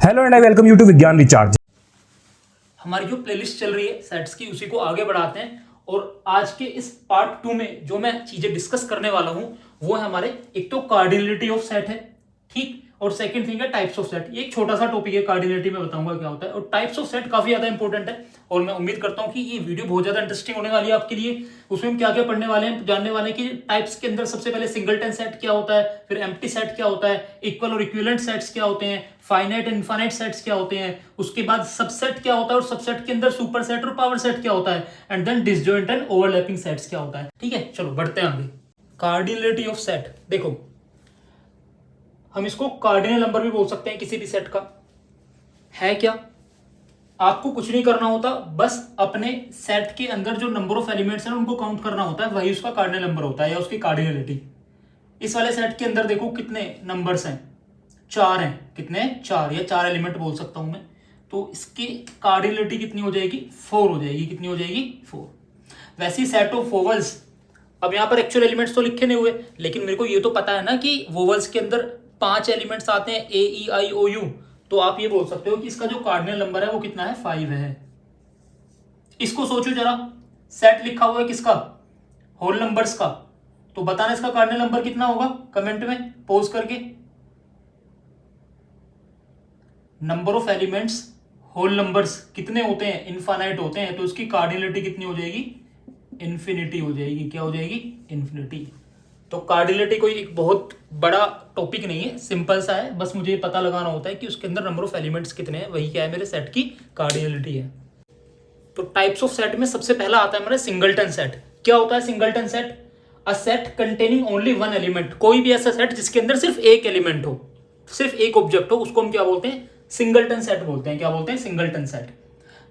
Hello and I welcome you to Vigyan recharge. हमारी जो playlist चल रही है सेट्स की, उसी को आगे बढ़ाते हैं। और आज के इस पार्ट 2 में जो मैं चीजें डिस्कस करने वाला हूं वो है हमारे, एक तो कार्डिनलिटी ऑफ सेट है, ठीक, और सेकंड थिंग है टाइप्स ऑफ सेट। ये एक छोटा सा टॉपिक है, कार्डिनलिटी में बताऊंगा क्या होता है, और टाइप्स ऑफ सेट काफी ज्यादा इंपॉर्टेंट है। और मैं उम्मीद करता हूं कि ये वीडियो बहुत ज्यादा इंटरेस्टिंग होने वाली है आपके लिए। उसमें हम क्या क्या पढ़ने वाले हैं, जानने वाले हैं कि टाइप्स के अंदर सबसे पहले सिंगलटन सेट क्या होता है, फिर एम्प्टी सेट क्या होता है, इक्वल और इक्विवेलेंट सेट्स क्या होते हैं, फाइनाइट एंड इनफाइनाइट सेट्स क्या होते हैं, उसके बाद सबसेट क्या होता है, और सबसेट के अंदर सुपर सेट और पावर सेट क्या होता है, and then disjoint and overlapping sets क्या होता है। ठीक है, चलो बढ़ते हैं आगे। कार्डिनलिटी ऑफ सेट, देखो हम इसको कार्डिनल नंबर भी बोल सकते हैं किसी भी सेट का। है क्या, आपको कुछ नहीं करना होता, बस अपने सेट के अंदर जो नंबर ऑफ एलिमेंट्स हैं उनको काउंट करना होता है, वही उसका कार्डिनल नंबर होता है या उसकी कार्डिनलिटी। इस वाले सेट के अंदर देखो कितने नंबर्स हैं, 4 हैं। कितने, 4 या 4 एलिमेंट बोल सकता हूं मैं। तो इसकी कार्डिनलिटी कितनी हो जाएगी, 4 हो जाएगी। कितनी हो जाएगी, 4। वैसी सेट ऑफ वोवल्स, अब यहां पर एक्चुअल एलिमेंट्स तो लिखे नहीं हुए, लेकिन मेरे को ये तो पता है ना कि वोवल्स के अंदर 5 एलिमेंट्स आते हैं, ए ई आई ओ यू। तो आप ये बोल सकते हो कि इसका जो कार्डिनल नंबर है वो कितना है, 5 है। इसको सोचो जरा, सेट लिखा हुआ है किसका, होल नंबर्स का। तो बताना इसका कार्डिनल नंबर कितना होगा, कमेंट में पोज करके। Number of elements whole numbers कितने होते हैं, इनफाइनाइट होते हैं, तो इसकी कार्डिनलिटी कितनी हो जाएगी, इन्फिनिटी हो जाएगी। क्या हो जाएगी, इन्फिनिटी। तो कार्डिनलिटी कोई एक बहुत बड़ा टॉपिक नहीं है, सिंपल सा है, बस मुझे पता लगाना होता है कि उसके अंदर नंबर ऑफ एलिमेंट्स कितने हैं, वही क्या है, मेरे सेट की कार्डिनलिटी है। तो टाइप्स ऑफ सेट में सबसे पहला आता है हमारा सिंगलटन सेट। क्या होता है singleton set, a set containing only one element. कोई भी ऐसा सेट जिसके अंदर सिर्फ एक एलिमेंट हो, सिर्फ एक ऑब्जेक्ट हो, उसको हम क्या बोलते हैं, सिंगलटन सेट बोलते हैं। क्या बोलते हैं, सिंगलटन सेट।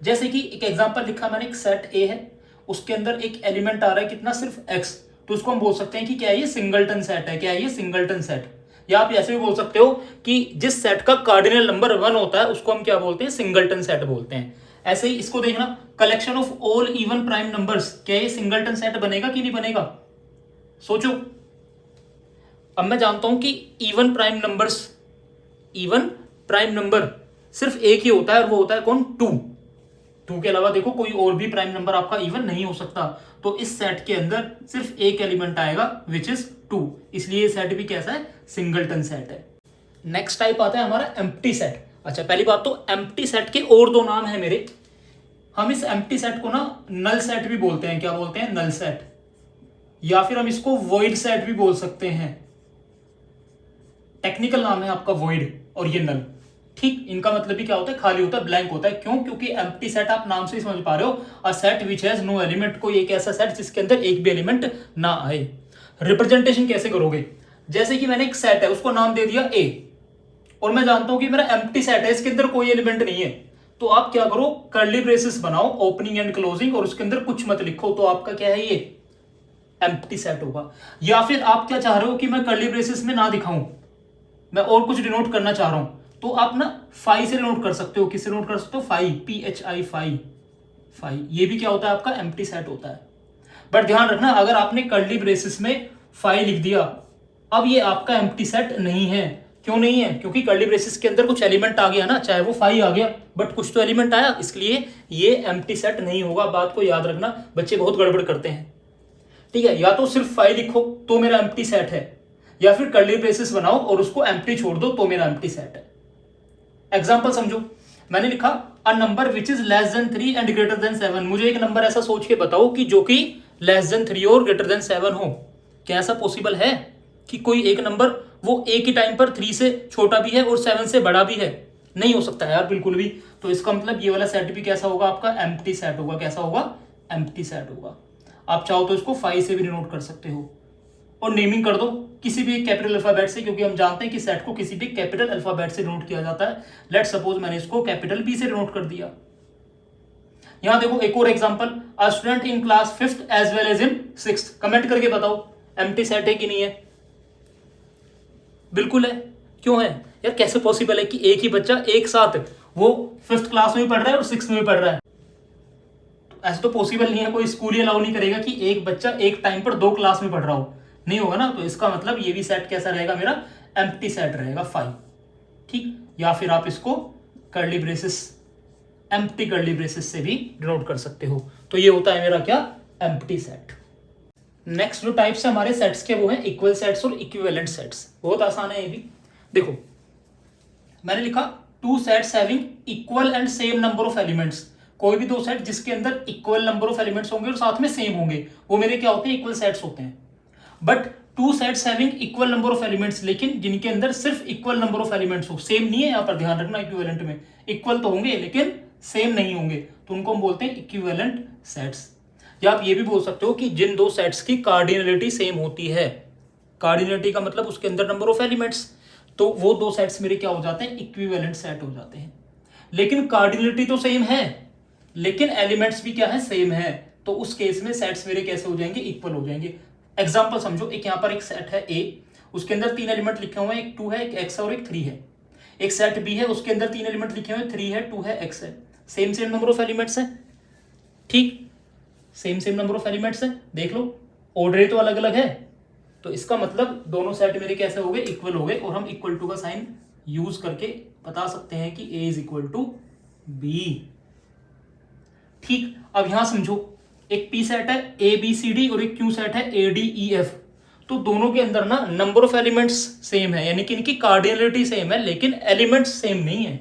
जैसे कि एक एग्जांपल लिखा मैंने, एक सेट ए है, उसके अंदर एक एलिमेंट आ रहा है कितना, सिर्फ एक्स। तो उसको हम बोल सकते हैं कि क्या है, ये सिंगलटन सेट है। क्या है ये, सिंगलटन सेट। या आप ऐसे भी बोल सकते हो कि जिस सेट का कार्डिनल नंबर 1 होता है उसको हम क्या बोलते हैं, सिंगलटन सेट बोलते हैं। ऐसे ही इसको देखना, collection of all even prime numbers, क्या ये सिंगलटन सेट बनेगा कि नहीं बनेगा, सोचो। अब मैं जानता हूं कि even prime numbers, even prime number सिर्फ एक ही होता है, और वो होता है कौन, 2 के अलावा देखो कोई और भी प्राइम नंबर आपका इवन नहीं हो सकता। तो इस सेट के अंदर सिर्फ एक एलिमेंट आएगा विच इज 2, इसलिए ये सेट भी कैसा है, सिंगलटन सेट है। नेक्स्ट टाइप आता है हमारा एम्प्टी सेट। अच्छा, पहली बात तो एम्प्टी सेट के और 2 नाम है मेरे। हम इस एम्प्टी सेट को ना नल सेट भी बोलते हैं। क्या बोलते हैं, नल सेट, या फिर हम इसको वॉइड सेट भी बोल सकते हैं। टेक्निकल नाम है आपका वॉइड और ये नल, ठीक। इनका मतलब भी क्या होता है, खाली होता है, ब्लैंक होता है। क्यों, क्योंकि एम्प्टी सेट आप नाम से ही समझ पा रहे हो, a set which has no element, कोई एक ऐसा सेट जिसके अंदर एक भी एलिमेंट ना आए। रिप्रेजेंटेशन कैसे करोगे, जैसे कि मैंने एक सेट है उसको नाम दे दिया ए, और मैं जानता हूं कि मेरा एम्प्टी सेट है, इसके अंदर कोई एलिमेंट नहीं है। तो आप क्या करो, कर्ली ब्रेसेस बनाओ, ओपनिंग एंड क्लोजिंग, और उसके अंदर कुछ मत लिखो, तो आपका क्या है, ये एम्प्टी सेट होगा। या फिर आप क्या चाह रहे हो कि मैं कर्ली ब्रेसेस में ना दिखाऊं, मैं और कुछ डिनोट करना चाह रहा हूं, तो आप ना फाई से नोट कर सकते हो। किससे नोट कर सकते हो, फाई, PHI, फाई। फाई ये भी क्या होता है, आपका एम्प्टी सेट होता है। बट ध्यान रखना, अगर आपने कर्ली ब्रेसेस में फाई लिख दिया, अब ये आपका एम्प्टी सेट नहीं है। क्यों नहीं है, क्योंकि कर्ली ब्रेसेस के अंदर कुछ एलिमेंट आ गया ना, चाहे वो फाई आ गया, बट कुछ तो एलिमेंट आया, इसलिए ये एम्प्टी सेट नहीं होगा। बात को याद रखना, बच्चे बहुत गड़बड़ करते हैं, ठीक है। या तो सिर्फ फाई लिखो तो मेरा एम्प्टी सेट है, या फिर कर्ली ब्रेसेस बनाओ और उसको एम्प्टी छोड़ दो तो मेरा एम्प्टी सेट है। एग्जाम्पल समझो, मैंने लिखा a number which is less than 3 and greater than 7। मुझे एक नंबर ऐसा सोच के बताओ कि जो कि लेस देन 3 और ग्रेटर देन 7 हो। क्या ऐसा पॉसिबल है कि कोई एक नंबर वो एक ही टाइम पर 3 से छोटा भी है और 7 से बड़ा भी है, नहीं हो सकता यार, बिल्कुल भी। तो इसका मतलब ये वाला सेट भी कैसा होगा, आपका एम्प्टी सेट होगा। कैसा होगा, एम्प्टी सेट होगा। आप चाहो तो इसको 5 से भी डिनोट कर सकते हो, और नेमिंग कर दो किसी भी कैपिटल अल्फाबेट से, क्योंकि हम जानते हैं कि सेट को किसी भी कैपिटल अल्फाबेट से डिनोट किया जाता है। लेट सपोज मैंने इसको कैपिटल बी से डिनोट कर दिया। यहां देखो एक और example, a student in class 5th as well as in 6th। Comment करके बताओ एम्प्टी सेट है कि नहीं है, बिल्कुल है। क्यों है यार, कैसे पॉसिबल है कि एक ही बच्चा एक साथ वो 5th क्लास में भी पढ़ रहा है और 6th में भी पढ़ रहा है, ऐसा तो पॉसिबल नहीं है। कोई स्कूल ही अलाउ नहीं करेगा कि एक बच्चा एक टाइम पर 2 क्लास में पढ़ रहा हो, नहीं होगा ना। तो इसका मतलब ये भी सेट कैसा रहेगा, मेरा एम्प्टी सेट रहेगा, 5, ठीक। या फिर आप इसको curly braces, empty curly braces से भी डिनोट कर सकते हो। तो ये होता है मेरा क्या, एम्प्टी सेट। नेक्स्ट जो टाइप्स है हमारे सेट्स के वो हैं इक्वल सेट्स और इक्विवेलेंट सेट्स। बहुत आसान है ये भी। देखो मैंने लिखा two sets having equal and same number of elements. कोई भी दो सेट जिसके अंदर इक्वल नंबर ऑफ एलिमेंट्स होंगे और साथ में सेम होंगे, वो मेरे क्या होते हैं, इक्वल सेट्स होते हैं। But two sets having equal number of elements, लेकिन जिनके अंदर सिर्फ इक्वल नंबर ऑफ एलिमेंट्स हो, सेम नहीं है, यहां पर ध्यान रखना, इक्विवेलेंट में इक्वल तो होंगे लेकिन सेम नहीं होंगे, तो उनको हम बोलते हैं इक्विवेलेंट सेट्स। या आप ये भी बोल सकते हो कि जिन दो सेट्स की कार्डिनलिटी सेम होती है। कार्डिनलिटी का मतलब उसके अंदर नंबर ऑफ एलिमेंट्स, तो वो दो सेट्स मेरे क्या हो जाते हैं, इक्विवेलेंट सेट हो जाते हैं। लेकिन कार्डिनलिटी तो सेम है लेकिन एलिमेंट्स भी क्या है, सेम है, तो उस केस में सेट्स मेरे कैसे हो जाएंगे, इक्वल हो जाएंगे। एग्जांपल समझो, एक यहां पर एक सेट है ए, उसके अंदर 3 एलिमेंट लिखे हुए हैं, एक 2 है, एक x है और एक 3 है। एक सेट बी है, उसके अंदर 3 एलिमेंट लिखे हुए हैं, 3 है, 2 है, x है। Same same number of elements है, ठीक, same same number of elements है। देख लो ऑर्डर तो अलग अलग है, तो इसका मतलब दोनों सेट मेरे कैसे हो गए, इक्वल हो गए। और हम इक्वल टू का साइन यूज करके बता सकते हैं कि a is equal to B. ठीक, अब यहां समझो, एक p सेट है a b c d और एक q सेट है a d e f। तो दोनों के अंदर ना नंबर ऑफ एलिमेंट्स सेम है, यानी कि इनकी कार्डिनलिटी सेम है लेकिन एलिमेंट्स सेम नहीं है।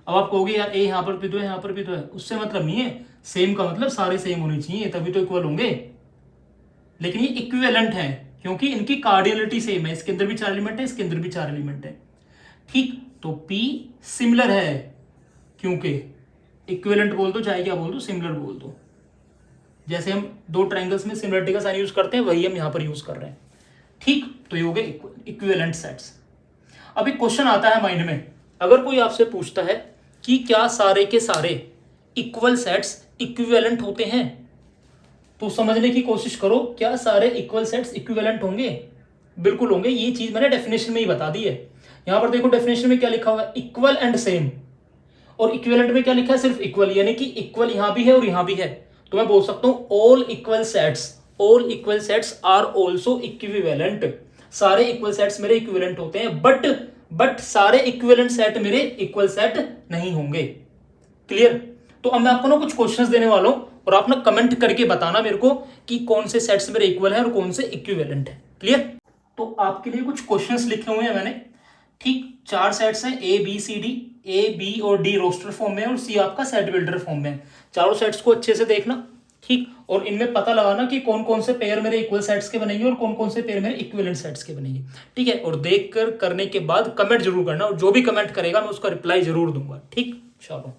अब आप कहोगे यार ए यहां पर भी तो है, यहां पर भी तो है, उससे मतलब नहीं है। सेम का मतलब सारे सेम होने चाहिए तभी तो इक्वल होंगे, लेकिन ये इक्विवेलेंट है क्योंकि इनकी कार्डिनलिटी सेम है। इसके अंदर भी 4 एलिमेंट है, इसके अंदर भी 4 एलिमेंट है। ठीक, तो p सिमिलर है, क्योंकि इक्विवेलेंट बोल दो चाहे क्या बोल दो, सिमिलर बोल दो। जैसे हम दो ट्रायंगल्स में सिमिलरिटी का साइन यूज करते हैं, वही हम यहां पर यूज कर रहे हैं। ठीक, तो ये हो गए इक्विवेलेंट सेट्स। अब एक क्वेश्चन आता है माइंड में, अगर कोई आपसे पूछता है कि क्या सारे के सारे इक्वल सेट्स इक्विवेलेंट होते हैं, तो समझने की कोशिश करो, क्या सारे इक्वल सेट्स इक्विवेलेंट होंगे? बिल्कुल होंगे। ये चीज मैंने डेफिनेशन में ही बता दी है। यहां पर देखो डेफिनेशन में क्या लिखा हुआ है, इक्वल एंड सेम। और इक्विवेलेंट में क्या लिखा है, सिर्फ इक्वल, यानी कि इक्वल यहां भी है और यहां भी है। तो मैं बोल सकता हूं all equal sets are also equivalent. सारे इक्वल सेट्स मेरे इक्विवेलेंट होते हैं, बट सारे इक्विवेलेंट सेट मेरे इक्वल सेट नहीं होंगे। क्लियर? तो अब मैं आपको ना कुछ क्वेश्चंस देने वाला हूं और आप ना कमेंट करके बताना मेरे को कि कौन से सेट्स मेरे इक्वल है और कौन से इक्विवेलेंट है। क्लियर? तो आपके लिए कुछ क्वेश्चंस लिखे हुए हैं मैंने। ठीक, 4 सेट्स हैं, A B C D. A B और डी रोस्टर फॉर्म में है और सी आपका सेट बिल्डर फॉर्म में है। चारों सेट्स को अच्छे से देखना, ठीक, और इनमें पता लगाना कि कौन कौन से पेयर मेरे इक्वल सेट्स के बनेंगे और कौन कौन से पेयर मेरे इक्विवेलेंट सेट्स के बनेंगे। ठीक है, और देख कर करने के बाद कमेंट जरूर करना, और जो भी कमेंट करेगा मैं उसका रिप्लाई जरूर दूंगा। ठीक, चलो।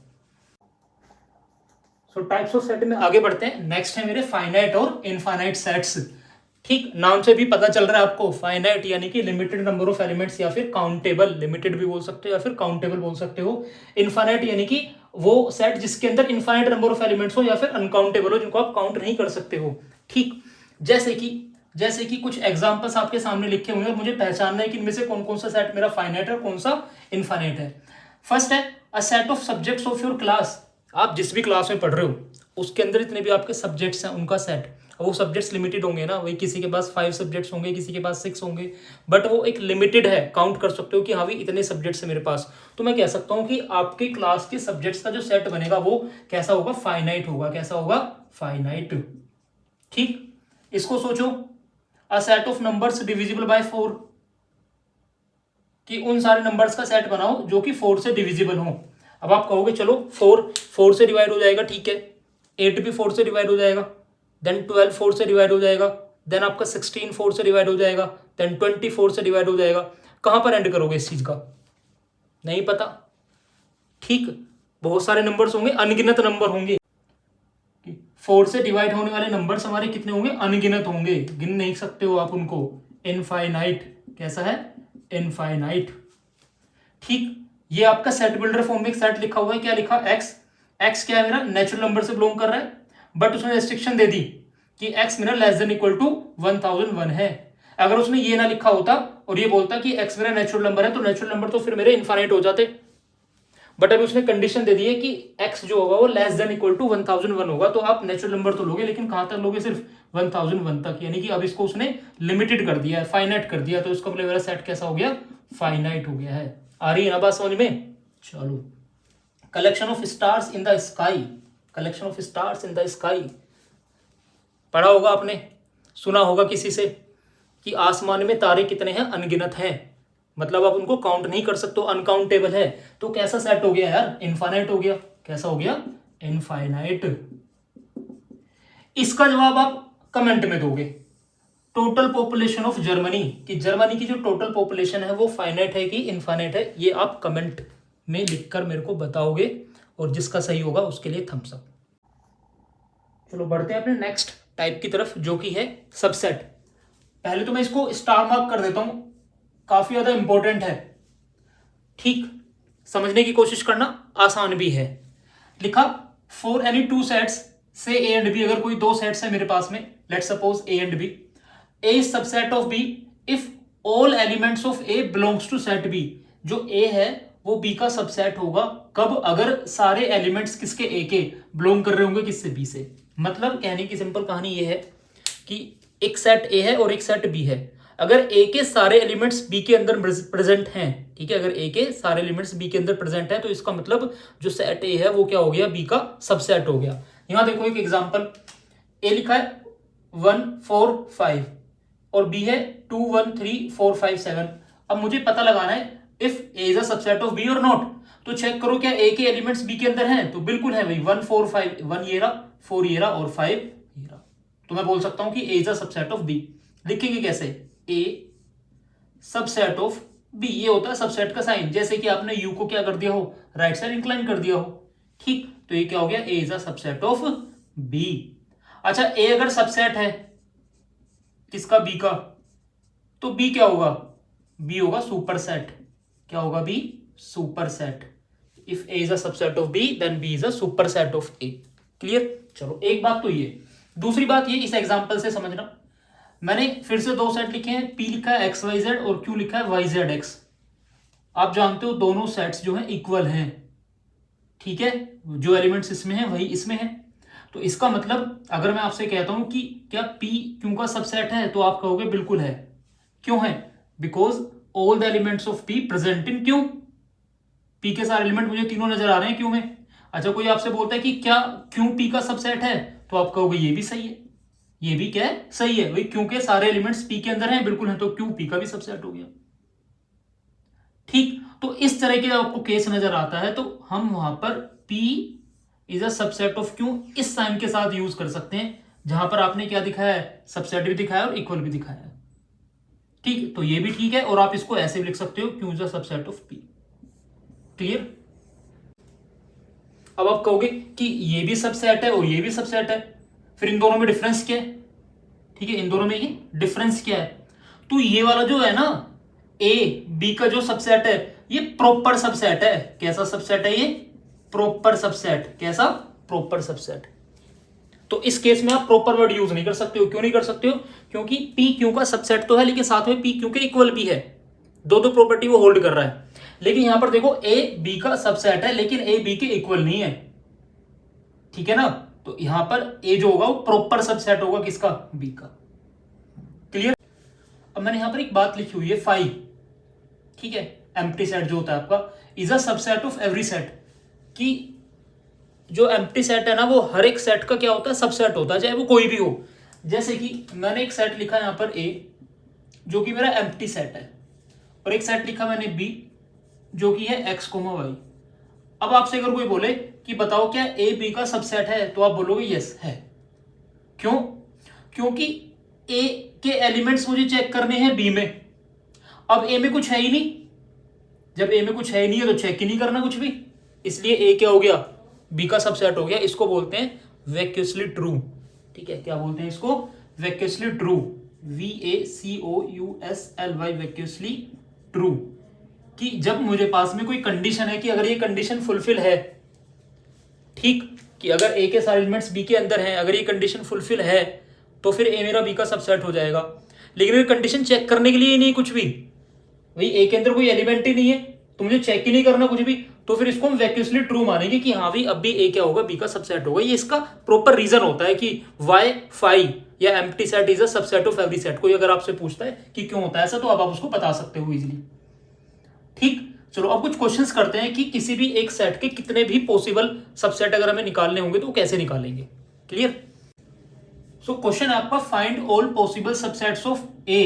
सो टाइप्स ऑफ सेट में आगे बढ़ते हैं। नेक्स्ट है मेरे फाइनाइट और इनफाइनाइट सेट्स। ठीक, नाम से भी पता चल रहा है आपको, फाइनाइट यानी कि लिमिटेड नंबर ऑफ एलिमेंट्स, या फिर काउंटेबल, लिमिटेड भी बोल सकते हो या फिर काउंटेबल बोल सकते हो। इनफाइनाइट यानी कि वो सेट जिसके अंदर इनफाइनाइट नंबर ऑफ एलिमेंट्स हो या फिर अनकाउंटेबल हो, जिनको आप काउंट नहीं कर सकते हो। ठीक, जैसे कि कुछ एग्जांपल्स आपके सामने लिखे हुए हैं और मुझे पहचानना है कि इनमें से कौन कौन सा सेट मेरा फाइनाइट है और कौन सा इनफाइनाइट है। फर्स्ट है a set of subjects of your class. आप जिस भी क्लास में पढ़ रहे हो उसके अंदर जितने भी आपके सब्जेक्ट्स हैं उनका सेट। वो सब्जेक्ट्स लिमिटेड होंगे ना, वही किसी के पास 5 सब्जेक्ट्स होंगे, किसी के पास 6 होंगे, बट वो एक लिमिटेड है, काउंट कर सकते हो कि हाँ भाई इतने सब्जेक्ट्स है मेरे पास। तो मैं कह सकता हूँ कि आपके क्लास के सब्जेक्ट्स का जो सेट बनेगा वो कैसा होगा, फाइनाइट होगा। कैसा होगा, फाइनाइट। ठीक, इसको सोचो, a set of numbers divisible by 4, कि उन सारे नंबर्स का सेट बनाओ जो कि 4 से डिविजिबल हो। अब आप कहोगे चलो 4 से डिवाइड हो जाएगा, ठीक है, 8 भी 4 से डिवाइड हो जाएगा, देन 12 4 से डिवाइड हो जाएगा, देन आपका 16 4 से डिवाइड हो जाएगा, देन 24 से डिवाइड हो जाएगा। कहां पर एंड करोगे इस चीज का, नहीं पता। ठीक, बहुत सारे नंबर्स होंगे, अनगिनत नंबर होंगे। 4 से डिवाइड होने वाले नंबर्स हमारे कितने होंगे, अनगिनत होंगे, गिन नहीं सकते हो आप उनको। इनफाइनाइट, कैसा है, इनफाइनाइट। ठीक, ये आपका सेट बिल्डर फॉर्म में एक सेट लिखा हुआ है, क्या लिखा, एक्स क्या है मेरा, नेचुरल नंबर से बिलोंग कर रहा है, बट उसने रेस्ट्रिक्शन दे दी कि x मेरा लेस देन इक्वल टू 1001 है। अगर उसने ये ना लिखा होता और ये बोलता कि x मेरा नेचुरल नंबर है, तो नेचुरल नंबर तो फिर मेरे इनफाइनाइट हो जाते। बट अभी उसने कंडीशन दे दी है कि x जो होगा वो लेस देन इक्वल टू 1001 होगा, तो आप नेचुरल नंबर तो लोगे, लेकिन कहां तक लोगे, सिर्फ 1001 तक। यानी कि अब इसको उसने लिमिटेड कर दिया है, फाइनाइट कर दिया, तो इसका मतलब मेरा सेट कैसा हो गया, फाइनाइट हो गया है। आ रही है ना बात समझ में? चलो collection of stars in the sky, collection of stars in the sky. पढ़ा होगा आपने, सुना होगा किसी से कि आसमान में तारे कितने हैं, अनगिनत हैं, मतलब आप उनको काउंट नहीं कर सकते, अनकाउंटेबल है। तो कैसा सेट हो गया यार, इनफाइनाइट हो गया। कैसा हो गया, इनफाइनाइट। इसका जवाब आप कमेंट में दोगे। टोटल पॉपुलेशन ऑफ जर्मनी, कि जर्मनी की जो टोटल पॉपुलेशन है वो फाइनाइट है कि इनफाइनाइट है, ये आप कमेंट में लिखकर मेरे को बताओगे, और जिसका सही होगा उसके लिए थम्स अप। चलो बढ़ते हैं अपने नेक्स्ट टाइप की तरफ, जो कि है सबसेट। पहले तो मैं इसको स्टार मार्क कर देता हूं, काफी ज्यादा इंपॉर्टेंट है, ठीक, समझने की कोशिश करना, आसान भी है। लिखा फॉर एनी टू सेट्स से ए एंड बी, अगर कोई दो सेट्स है मेरे पास में, let's suppose A and B, A is subset of B if all elements of A belongs to set B. जो ए है वो बी का सबसेट होगा कब, अगर सारे एलिमेंट्स किसके, ए के बिलोंग कर रहे होंगे, किससे, बी से। मतलब कहने की सिंपल कहानी ये है कि एक सेट ए है और एक सेट बी है, अगर ए के सारे एलिमेंट्स बी के अंदर प्रेजेंट हैं, ठीक है, अगर ए के सारे एलिमेंट्स बी के अंदर प्रेजेंट हैं, तो इसका मतलब जो सेट ए है वो क्या हो गया, बी का सबसेट हो गया। यहां देखो एक एग्जांपल, ए लिखा है 1 4 5 और बी है 2 1 3 4 5 7। अब मुझे पता लगाना है if A is a subset of B और नॉट। तो चेक करो क्या ए के एलिमेंट्स बी के अंदर हैं, तो बिल्कुल है भाई, 1 4 5, 1 ये रहा, 4 ये रहा और 5 ये रहा। तो मैं बोल सकता हूं कि A is a subset of B. लिखेंगे कैसे, ए सबसेट ऑफ बी, ये होता है सबसेट का साइन, जैसे कि आपने यू को क्या कर दिया हो, राइट साइड इंक्लाइन कर दिया हो, ठीक। तो ये क्या हो गया, A is a subset of B. अच्छा, ए अगर सबसेट है किसका, बी का, तो बी क्या होगा, बी होगा सुपरसेट। क्या होगा, B superset. If A is a subset of B then B is a superset of A. Clear. चलो एक बात तो ये, दूसरी बात ये इस एग्जांपल से समझना, मैंने फिर से दो सेट लिखे हैं, पी लिखा है एक्स वाई जेड और क्यू लिखा है वाई जेड एक्स। आप जानते हो दोनों सेट्स जो हैं इक्वल हैं, ठीक है, जो एलिमेंट्स इसमें हैं वही इसमें हैं। तो इसका मतलब अगर मैं आपसे कहता हूं कि क्या पी क्यू का सबसेट है, तो आप कहोगे बिल्कुल है। क्यों है, because all the elements of P present in Q. P के सारे एलिमेंट मुझे तीनों नजर आ रहे हैं क्यू में। अच्छा, कोई आपसे बोलता है कि क्या क्यू पी का सबसेट है, तो आप कहोगे ये भी सही है, ये भी क्या है, सही है भाई, क्योंकि सारे एलिमेंट्स पी के अंदर हैं, बिल्कुल है, तो क्यू पी का भी सबसेट हो गया, ठीक। तो इस तरह के आपको केस नजर आता है, तो हम वहां पर P is a subset of Q इस साइन के साथ यूज कर सकते हैं, जहां पर आपने क्या दिखाया है, सबसेट भी दिखाया और इक्वल भी दिखाया है, ठीक। तो ये भी ठीक है, और आप इसको ऐसे भी लिख सकते हो, Q is a subset of P. Clear. अब आप कहोगे कि ये भी सबसेट है और ये भी सबसेट है, फिर इन दोनों में डिफरेंस क्या है, ठीक है, इन दोनों में ये डिफरेंस क्या है। तो ये वाला जो है ना, ए बी का जो सबसेट है, ये प्रॉपर सबसेट है। कैसा सबसेट है ये, प्रॉपर सबसेट। कैसा, प्रॉपर सबसेट। तो इस केस में आप प्रॉपर वर्ड यूज नहीं कर सकते हो। क्यों नहीं कर सकते हो, क्योंकि पी क्यू का सबसेट तो है, लेकिन साथ में पी क्यू के इक्वल भी है, दो दो प्रॉपर्टी वो होल्ड कर रहा है। लेकिन यहां पर देखो ए बी का सबसेट है, लेकिन ए बी के इक्वल नहीं है, ठीक है ना। तो यहां पर ए जो होगा वो प्रॉपर सबसेट होगा किसका, बी का। क्लियर। अब मैंने यहां पर एक बात लिखी हुई है 5, ठीक है, एम्प्टी सेट जो होता है आपका is a subset of every set, कि जो एम्प्टी सेट है ना वो हर एक सेट का क्या होता है, सबसेट होता है, चाहे वो कोई भी हो। जैसे कि मैंने एक सेट लिखा यहां पर ए जो कि मेरा एम्प्टी सेट है, और एक सेट लिखा मैंने बी जो कि है एक्स कोमा वाई। अब आपसे अगर कोई बोले कि बताओ क्या ए बी का सबसेट है, तो आप बोलोगे यस है। क्यों, क्योंकि ए के एलिमेंट्स मुझे चेक करने हैं बी में, अब ए में कुछ है ही नहीं, जब ए में कुछ है ही नहीं है तो चेक ही नहीं करना कुछ भी, इसलिए ए क्या हो गया, बी का सबसेट हो गया। इसको बोलते हैं वैक्यूअसली ट्रू, ठीक है, क्या बोलते हैं इसको, वैक्यूअसली ट्रू, VACOUSLY, वैक्यूअसली ट्रू। कि जब मुझे पास में कोई कंडीशन है कि अगर ये कंडीशन फुलफिल है, ठीक, कि अगर ए के सारे एलिमेंट्स बी के अंदर हैं, अगर ये कंडीशन फुलफिल है तो फिर ए मेरा बी का सबसेट हो जाएगा। लेकिन ये कंडीशन चेक करने के लिए ही नहीं कुछ भी, भाई ए के अंदर कोई एलिमेंट ही नहीं है, तो मुझे चेक ही नहीं करना कुछ भी, तो फिर इसको हम वैक्यूअसली ट्रू मानेंगे कि हाँ भाई अब भी ए क्या होगा, बी का सबसेट होगा। ये इसका प्रॉपर रीजन होता है कि वाई फाई या empty set is a subset of every set. कोई अगर आपसे पूछता है कि क्यों होता है ऐसा, तो अब आप उसको बता सकते हो इजीली, ठीक। चलो अब कुछ क्वेश्चंस करते हैं कि किसी भी एक सेट के कितने भी पॉसिबल सबसेट अगर हमें निकालने होंगे तो वो कैसे निकालेंगे। क्लियर। सो क्वेश्चन है आपका, find all possible subsets of A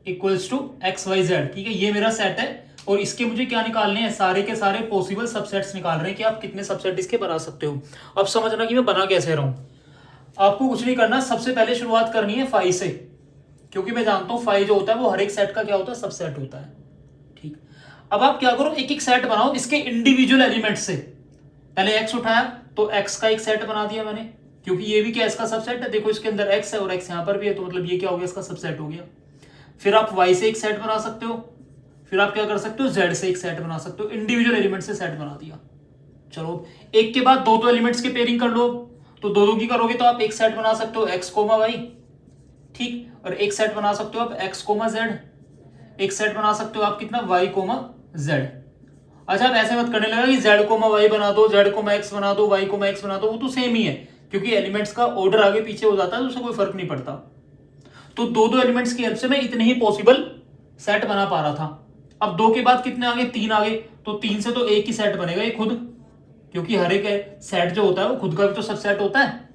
equals to X Y Z. ठीक है, ये मेरा सेट है और इसके मुझे क्या निकालने हैं, सारे के सारे पॉसिबल सबसेट्स निकाल रहे हैं कि आप कितने सबसेट इसके बना सकते हो। अब समझना कि मैं बना कैसे रहा हूं। आपको कुछ नहीं करना, सबसे पहले शुरुआत करनी है फाइव से, क्योंकि मैं जानता हूं फाइव जो होता है वो हर एक सेट का क्या होता है, सबसेट होता है। ठीक, अब आप क्या करो, एक एक सेट बनाओ इसके इंडिविजुअल एलिमेंट से। पहले एक्स उठाया तो एक्स का एक सेट बना दिया मैंने, क्योंकि ये भी क्या इसका सबसेट है, देखो इसके अंदर एक्स है और एक्स यहां पर भी है, तो मतलब ये क्या हो गया, इसका सबसेट हो गया। फिर आप वाई से एक सेट बना सकते हो, फिर आप क्या कर सकते हो, जेड से एक सेट बना सकते हो, इंडिविजुअल एलिमेंट से सेट बना दिया। चलो एक के बाद दो एलिमेंट्स की पेयरिंग कर लो, तो दो की करोगे तो आप एक सेट बना सकते हो एक्स कोमा वाई। ठीक, और एक सेट बना सकते हो आप एक्स कोमा जेड, एक सेट बना सकते हो आप कितना, वाई कोमा जेड। अच्छा, आप ऐसे मत करने लगा कि जेड कोमा वाई बना दो, जेड कोमा एक्स बना दो, वाई कोमा एक्स बना दो, वो तो सेम ही है, क्योंकि एलिमेंट्स का ऑर्डर आगे पीछे हो जाता है तो उससे कोई फर्क नहीं पड़ता। तो दो एलिमेंट्स की हेल्प से मैं इतने ही पॉसिबल सेट बना पा रहा था। अब दो के बाद कितने आगे, तीन आगे, तो तीन से तो एक ही सेट बनेगा ये खुद, क्योंकि हर एक सेट जो होता है वो खुद का भी तो सबसेट होता है।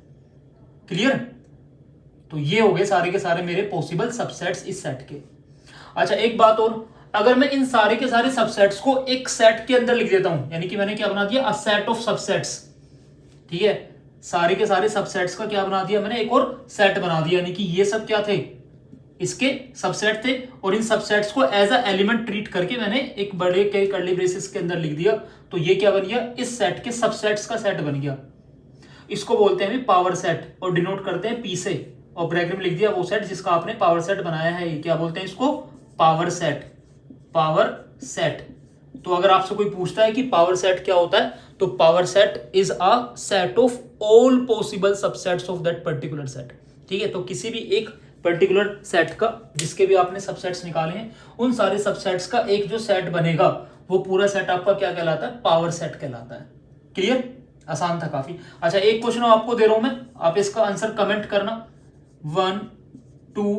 क्लियर। तो ये हो गए सारे के सारे मेरे पॉसिबल सबसेट्स इस सेट के। अच्छा एक बात और, अगर मैं इन सारे के सारे सबसेट्स को एक सेट के अंदर लिख देता हूं, यानी कि मैंने क्या बना दिया, अ सेट ऑफ सबसेट्स। ठीक है, सारे के सारे सबसेट्स का क्या बना दिया मैंने, एक और सेट बना दिया, यानी कि ये सब क्या थे, इसके सबसेट थे, और इन सबसेट्स को एज अ एलिमेंट ट्रीट करके मैंने एक बड़े के कर्ली ब्रेसेस के अंदर लिख दिया, तो ये क्या बन गया, इस सेट के सबसेट्स का सेट बन गया। इसको बोलते हैं पावर सेट और डिनोट करते हैं पी से, और ब्रैकेट में लिख दिया वो सेट जिसका आपने पावर सेट बनाया है, ये क्या बोलते हैं इसको, पावर सेट। Power set. तो अगर आपसे कोई पूछता है कि पावर सेट क्या होता है, तो power set is a set of all possible subsets of that particular set. ठीक है, तो किसी भी एक पर्टिकुलर सेट का जिसके भी आपने सबसेट्स निकाले हैं, उन सारे सबसेट्स का एक जो सेट बनेगा वो पूरा सेट आपका क्या कहलाता है, पावर सेट कहलाता है। क्लियर, आसान था काफी। अच्छा एक क्वेश्चन आपको दे रहा हूं मैं, आप इसका आंसर कमेंट करना। 1 2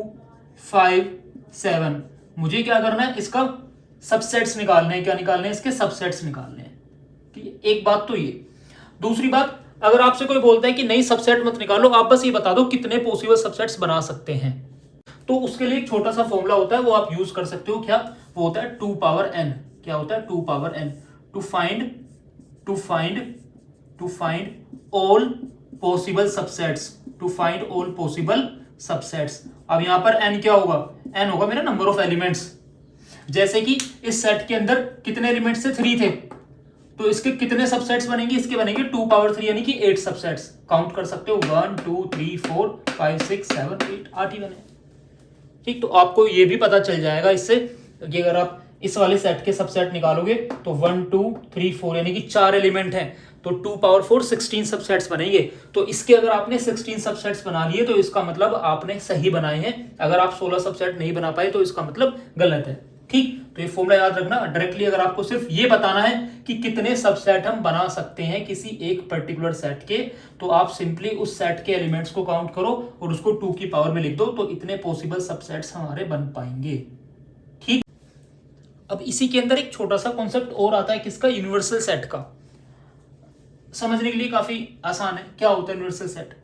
5 7, मुझे क्या करना है, इसका सबसेट्स निकालने हैं। क्या निकालने हैं, इसके सबसेट्स निकालने हैं। ठीक है, एक बात तो ये। दूसरी बात, अगर आपसे कोई बोलता है कि नहीं सबसेट मत निकालो, आप बस ये बता दो कितने पॉसिबल सबसेट्स बना सकते हैं, तो उसके लिए एक छोटा सा फॉर्मूला होता है, वो आप यूज कर सकते हो। क्या वो होता है, 2 पावर n। क्या होता है, 2 power n, to find all possible subsets, to find all possible subsets. अब यहां पर n क्या होगा, n होगा मेरा नंबर ऑफ एलिमेंट्स। जैसे कि इस सेट के अंदर कितने एलिमेंट्स थे, 3 थे, तो इसके कितने सबसेट्स बनेंगे, इसके बनेंगे 2 पावर 3 यानी कि 8 सबसेट्स। काउंट कर सकते हो, 1 2 3 4 5 6 7 8, 8 ही बने। ठीक, तो आपको ये भी पता चल जाएगा इससे कि अगर आप इस वाले सेट के सबसेट निकालोगे तो 1 2 3 4 यानी कि 4 एलिमेंट हैं, तो 2 पावर 4 16 सबसेट्स बनेंगे। तो इसके अगर आपने 16 सबसेट्स बना लिए तो इसका मतलब आपने सही बनाए हैं। अगर आप 16 सबसेट नहीं बना पाए तो इसका मतलब गलत है। ठीक, तो ये फॉर्मूला याद रखना। डायरेक्टली अगर आपको सिर्फ ये बताना है कि कितने सबसेट हम बना सकते हैं किसी एक पर्टिकुलर सेट के, तो आप सिंपली उस सेट के एलिमेंट्स को काउंट करो और उसको 2 की पावर में लिख दो, तो इतने पॉसिबल सबसेट्स हमारे बन पाएंगे। ठीक, अब इसी के अंदर एक छोटा सा कॉन्सेप्ट और आता है किसका, यूनिवर्सल सेट का। समझने के लिए काफी आसान है। क्या होता है यूनिवर्सल सेट?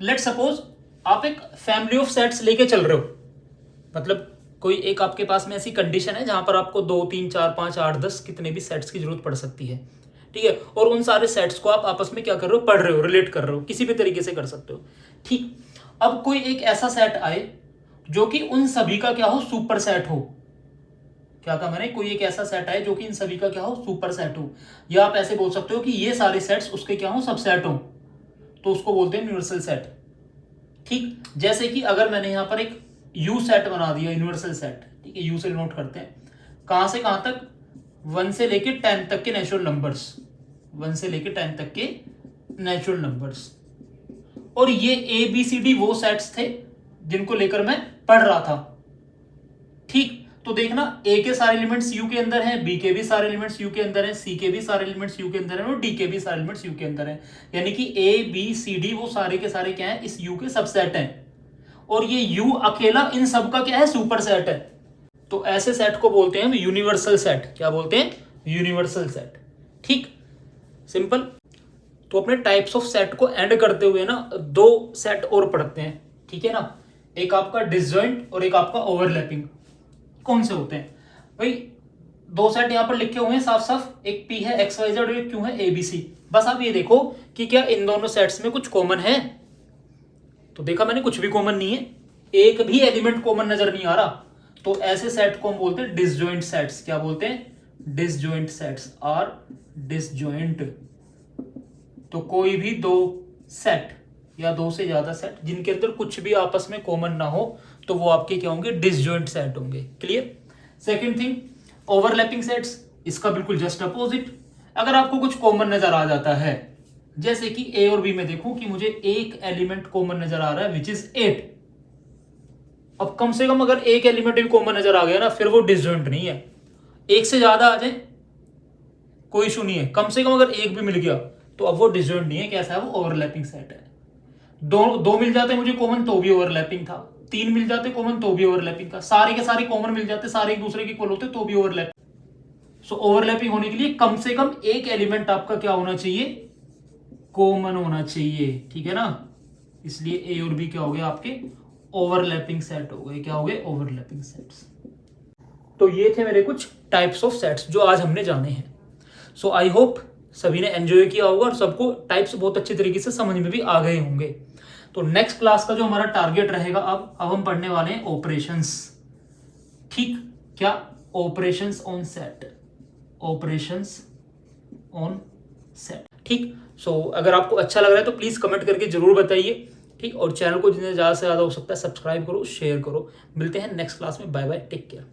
लेट सपोज आप एक फैमिली ऑफ सेट्स लेके चल रहे हो, मतलब कोई एक आपके पास में ऐसी कंडीशन है जहां पर आपको 2 3 4 5 8 10 कितने भी सेट्स की जरूरत पड़ सकती है। ठीक है, और उन सारे सेट्स को आप आपस में क्या कर रहे हो, पढ़ रहे हो, रिलेट कर रहे हो, किसी भी तरीके से कर सकते हो। ठीक, अब कोई एक ऐसा सेट आए जो कि उन सभी का क्या हो, सुपर सेट हो। क्या कहा मैंने, कोई एक ऐसा सेट आए जो कि इन सभी का क्या हो, सुपर सेट हो, या आप ऐसे बोल सकते हो कि ये सारे सेट्स उसके क्या हो, सबसेट हो, तो उसको बोलते हैं यूनिवर्सल सेट। ठीक, जैसे कि अगर मैंने यहां पर एक यू सेट बना दिया, यूनिवर्सल सेट। ठीक है, यू से नोट करते हैं, कहां से कहां तक, 1 से लेके 10 तक के नेचुरल नंबर्स, 1 से लेके 10 तक के नेचुरल नंबर्स। और ये ए बी सी डी वो सेट्स थे जिनको लेकर मैं पढ़ रहा था। ठीक, तो देखना ए के सारे एलिमेंट्स यू के अंदर हैं, बी के भी सारे एलिमेंट्स यू के अंदर हैं, सी के भी सारे एलिमेंट्स यू के अंदर हैं और डी के भी सारे एलिमेंट्स यू के अंदर हैं। यानी कि ए बी सी डी वो सारे के सारे क्या हैं, इस यू के सबसेट हैं, और ये यू अकेला इन सब का क्या है, सुपर सेट है। तो ऐसे सेट को बोलते हैं हम यूनिवर्सल सेट। क्या बोलते हैं, यूनिवर्सल सेट। ठीक, सिंपल। तो अपने टाइप्स ऑफ सेट को एंड करते हुए ना दो सेट और पढ़ते हैं, ठीक है ना। एक आपका डिसजॉइंट और एक आपका ओवरलैपिंग। कौन से होते हैं भाई? दो सेट यहां पर लिखे हुए हैं साफ साफ, एक पी है एक्स वाई जेड और एक क्यू है एबीसी। बस आप ये देखो कि क्या इन दोनों सेट्स में कुछ कॉमन है। तो देखा मैंने, कुछ भी कॉमन नहीं है, एक भी एलिमेंट कॉमन नजर नहीं आ रहा। तो ऐसे सेट को हम बोलते हैं डिसजॉइंट सेट्स। क्या बोलते हैं? Disjoint sets are disjoint. तो कोई भी दो सेट या दो से ज्यादा सेट जिनके अंदर कुछ भी आपस में कॉमन ना हो तो वो आपके क्या होंगे? डिसजॉइंट सेट होंगे। Clear? Second thing, overlapping sets, इसका बिल्कुल जस्ट अपोजिट। अगर आपको कुछ कॉमन नजर आ जाता है, जैसे कि ए और बी में देखूं कि मुझे एक एलिमेंट कॉमन नजर आ रहा है विच इज 8। अब कम से कम अगर एक एलिमेंट भी कॉमन नजर आ गया ना, फिर वो डिसजॉइंट नहीं है। एक से ज्यादा आ जाए कोई इशू नहीं है, कम से कम अगर एक भी मिल गया तो अब वो डिसजॉइंट नहीं है। कैसा है वो? ओवरलैपिंग सेट है। दो मिल जाते मुझे कॉमन तो भी ओवरलैपिंग था, तीन मिल जाते कॉमन तो भी ओवरलैपिंग था, सारे के सारे कॉमन मिल जाते, सारे एक दूसरे के इक्वल होते तो भी ओवरलैपिंग। सो ओवरलैपिंग होने के लिए कम से कम एक एलिमेंट आपका क्या होना चाहिए? कॉमन होना चाहिए, ठीक है ना। इसलिए ए और बी क्या हो गए आपके? ओवरलैपिंग सेट हो गए। क्या हो गए? Overlapping sets. तो ये थे मेरे कुछ टाइप्स ऑफ सेट्स जो आज हमने जाने हैं। सो आई होप सभी ने एंजॉय किया होगा और सबको टाइप्स बहुत अच्छी तरीके से समझ में भी आ गए होंगे। तो नेक्स्ट क्लास का जो हमारा टारगेट रहेगा, अब हम पढ़ने वाले हैं ऑपरेशंस। ठीक, क्या? Operations on set. Operations on set. ठीक। सो अगर आपको अच्छा लग रहा है तो प्लीज कमेंट करके जरूर बताइए। ठीक, और चैनल को जितने ज्यादा से ज्यादा हो सकता है सब्सक्राइब करो, शेयर करो। मिलते हैं नेक्स्ट क्लास में। Bye bye, take care.